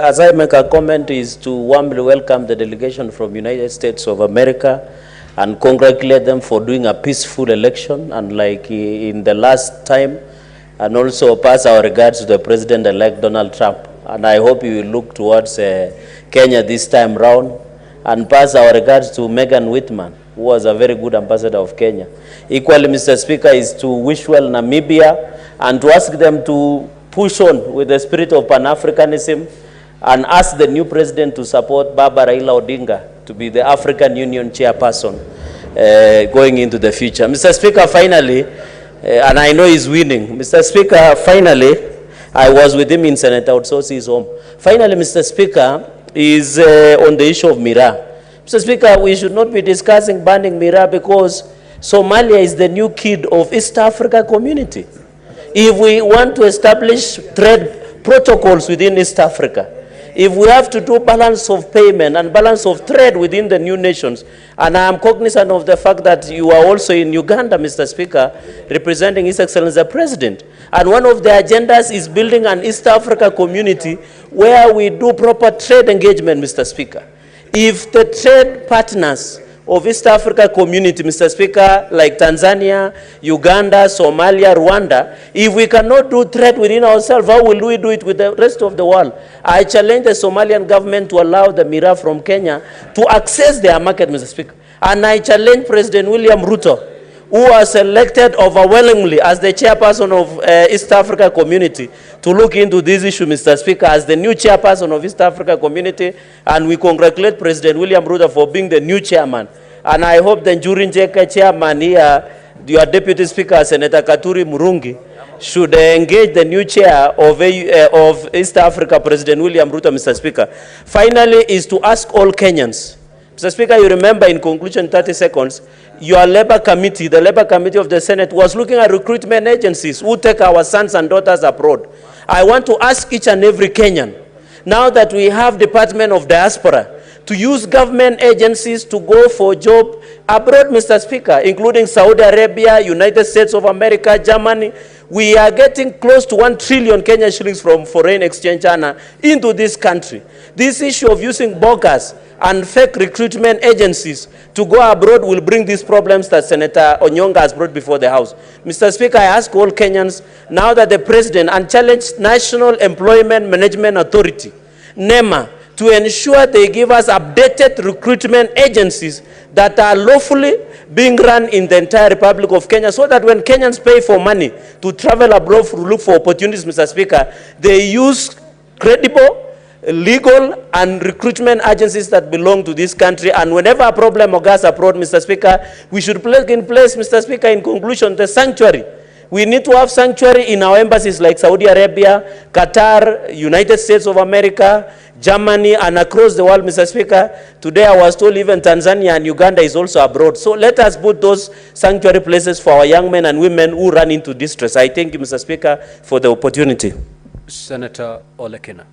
as I make a comment, is to warmly welcome the delegation from United States of America and congratulate them for doing a peaceful election, unlike in the last time, and also pass our regards to the President-elect Donald Trump. And I hope you will look towards Kenya this time round, and pass our regards to Megan Whitman, who was a very good ambassador of Kenya. Equally, Mr. Speaker, is to wish well Namibia and to ask them to push on with the spirit of Pan-Africanism and ask the new president to support Baba Raila Odinga to be the African Union chairperson going into the future. Mr. Speaker, finally, and I know he's winning. Mr. Speaker, finally, I was with him in Senator Otsosi's home. Finally, Mr. Speaker, is on the issue of Miraa. Mr. Speaker, we should not be discussing banning Miraa because Somalia is the new kid of East Africa community. If we want to establish trade protocols within East Africa, if we have to do balance of payment and balance of trade within the new nations, and I am cognizant of the fact that you are also in Uganda, Mr. Speaker, representing His Excellency the President, and one of the agendas is building an East Africa community where we do proper trade engagement, Mr. Speaker. If the trade partners of East Africa community, Mr. Speaker, like Tanzania, Uganda, Somalia, Rwanda, if we cannot do trade within ourselves, how will we do it with the rest of the world? I challenge the Somalian government to allow the Miraa from Kenya to access their market, Mr. Speaker. And I challenge President William Ruto, who was elected overwhelmingly as the chairperson of East Africa community, to look into this issue, Mr. Speaker, as the new chairperson of East Africa community. And we congratulate President William Ruto for being the new chairman. And I hope the Njurin Jeka chairman here, your Deputy Speaker, Senator Katuri Murungi, should engage the new chair of East Africa, President William Ruto, Mr. Speaker. Finally, is to ask all Kenyans. Mr. Speaker, you remember in conclusion, 30 seconds, your Labour Committee, the Labour Committee of the Senate, was looking at recruitment agencies who take our sons and daughters abroad. I want to ask each and every Kenyan, now that we have Department of Diaspora, to use government agencies to go for job abroad, Mr. Speaker, including Saudi Arabia, United States of America, Germany. We are getting close to 1 trillion Kenyan shillings from foreign exchange into this country. This issue of using bogus and fake recruitment agencies to go abroad will bring these problems that Senator Onyonga has brought before the House. Mr. Speaker, I ask all Kenyans, now that the President unchallenged National Employment Management Authority, NEMA, to ensure they give us updated recruitment agencies that are lawfully being run in the entire Republic of Kenya, so that when Kenyans pay for money to travel abroad to look for opportunities, Mr. Speaker, they use credible, legal and recruitment agencies that belong to this country. And whenever a problem occurs abroad, Mr. Speaker, we should put in place, Mr. Speaker, in conclusion, the sanctuary. We need to have sanctuary in our embassies like Saudi Arabia, Qatar, United States of America, Germany, and across the world, Mr. Speaker. Today I was told even Tanzania and Uganda is also abroad. So let us put those sanctuary places for our young men and women who run into distress. I thank you, Mr. Speaker, for the opportunity. Senator Olekina.